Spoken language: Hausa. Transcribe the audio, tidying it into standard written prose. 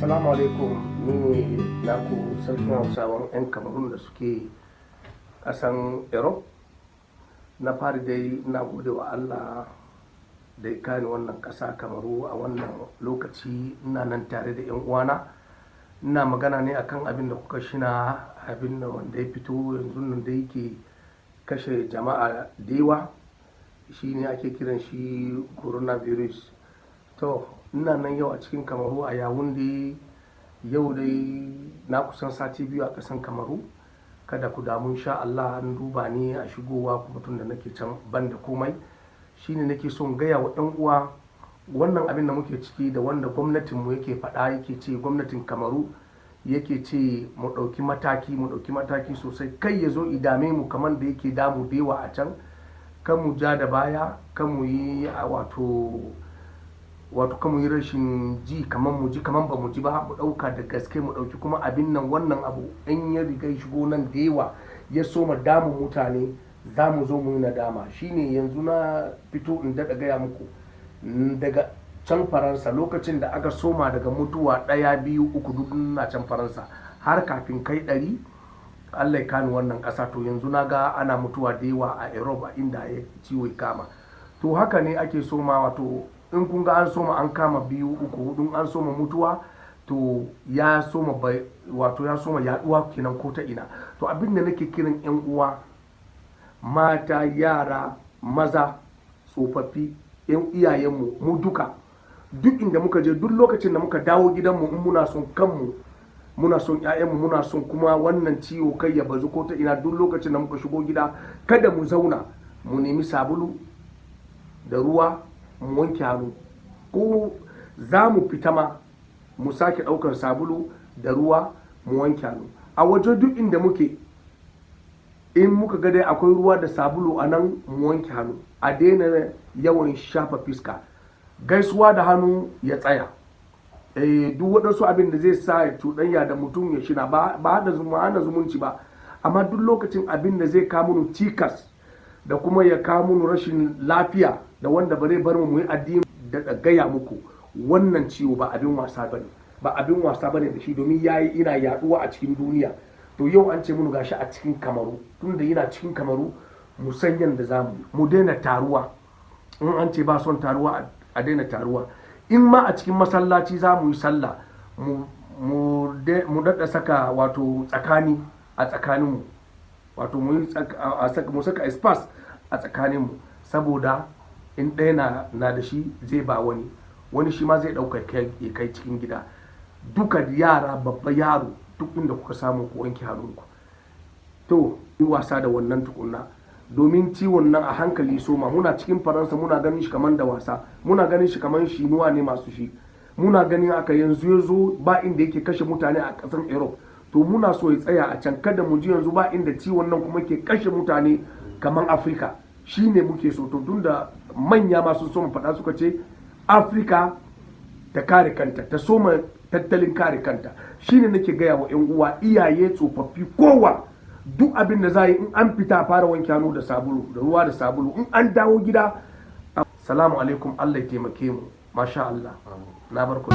Assalamu alaikum, ni ne naku sarkin Hausawan 'yan Kamarun da suke ƙasan Europe. Na fari dai na gode wa Allah da ya kani wannan ƙasa Kamaru a wannan lokaci. Ina nan tare da 'yan uwana, ina magana ne akan abin da kuka shina, abin da wanda ya fito yanzu nan da yake kashe jama'a da yawa, shi ne ake kiran shi coronavirus. To ina nan yau a cikin Kamaru a Yawunde. Yau dai na kusan sati biyu a ƙasan Kamaru. Kada ku damu, insha Allah an duba ni a shigowa kuma tun da nake can ban da komai. Shine nake son gaya wa 'yan uwa wannan abin da muke ciki da wanda gwamnatinmu yake faɗa, yake ce gwamnatin Kamaru yake ce mu ɗauki mataki sosai, kai ya zo idame mu kamar da yake damu da yawa a can. Kan mu ja da baya, kan mu yi wato kan mu yi rashin ji kamar mu ji kamar ba mu ji ba, mu ɗauka da gaske, mu ɗauki kuma abin nan. Wannan abu in ya riga shigo nan da yawa ya soma damun mutane, za mu zo mu yi nadama. Shine yanzu na fito in daɗa gaya muku daga can Faransa, lokacin da aka soma daga mutuwa 1, 2, 3 duk na can Faransa har kafin kai 100 Allah ya kani wannan ƙasa. To yanzu na ga ana mutuwa da yawa a Europe inda ya ciwo ya kama. To haka ne ake soma, wato in kun ga an soma an kama 2, 3, 4 an soma mutuwa, to ya soma yaduwa kenan ko ta ina. To abin da nake kiran 'yan uwa mata, yara, maza, tsofaffi, 'yan iyayenmu, mu duka, duk inda muka je, duk lokacin da muka dawo gidanmu, in muna son kanmu, muna son 'ya'yanmu, muna son kuma wannan ciwo kai ya bazu ko ta ina, duk lokacin da muka shigo gida kada mu zauna, mu nemi sabulu da ruwa mu wanke hannu, ko za mu fita ma mu sake ɗaukar sabulu da ruwa mu wanke hannu. A waje duk inda muke, in muka ga dai akwai ruwa da sabulu a nan, mu wanke hannu. A daina yawan shafa fiska, gaisuwa da hannu ya tsaya. Duk waɗansu abin da zai sa ya cuɗanya da mutum ya shina, ba hana zumunci ba, amma duk lokacin abin da zai kawo mu cikas da kuma ya kawo mu rashin lafiya da wanda ba zai bar mu yi addini, da gaya muku wannan ciwo ba abin wasa bane da shi, domin ina yaduwa a cikin duniya. To yau an ce mun gashi a cikin Kamaru, tunda yana cikin Kamaru mu san yanda zamu mu daina taruwa. In an ce ba son taruwa, a daina taruwa. In ma a cikin masallaci za mu yi sallah, mu daɗa saka wato tsakani a tsakaninmu, wato mu saka espace a tsakaninmu, saboda in ɗaya na da shi zai ba wani shi ma zai ɗauka ya kai cikin gida. Duka yara, babba, yaro, duk inda kuka samu ku wanke hannunku. To yi wasa da wannan tukunna, domin ciwon nan a hankali soma. Muna cikin Faransa muna ganin shi kamar da wasa, muna ganin shi kamar shinuwa ne masu shi, muna ganin aka yanzu ya zo ba inda yake kashe mutane a ƙasar Europe. To muna so ya tsaya a can, kada mu ji yanzu ba inda ciwon nan kuma ke kashe mutane kamar Afirka. Shi ne muke so. To tun da manya masu soma faɗa suka ce Afirka ta kare kanta, ta soma tattalin kare kanta. Shi ne nake gaya wa 'yan uwa, iyaye, tsofaffi, kowa, duk abin da za yi, in an fita fara wanke hannu da sabulu, da ruwa da sabulu. In an dawo gida, salamu alaikum, Allah ya taimake mu, masha Allah, na barku.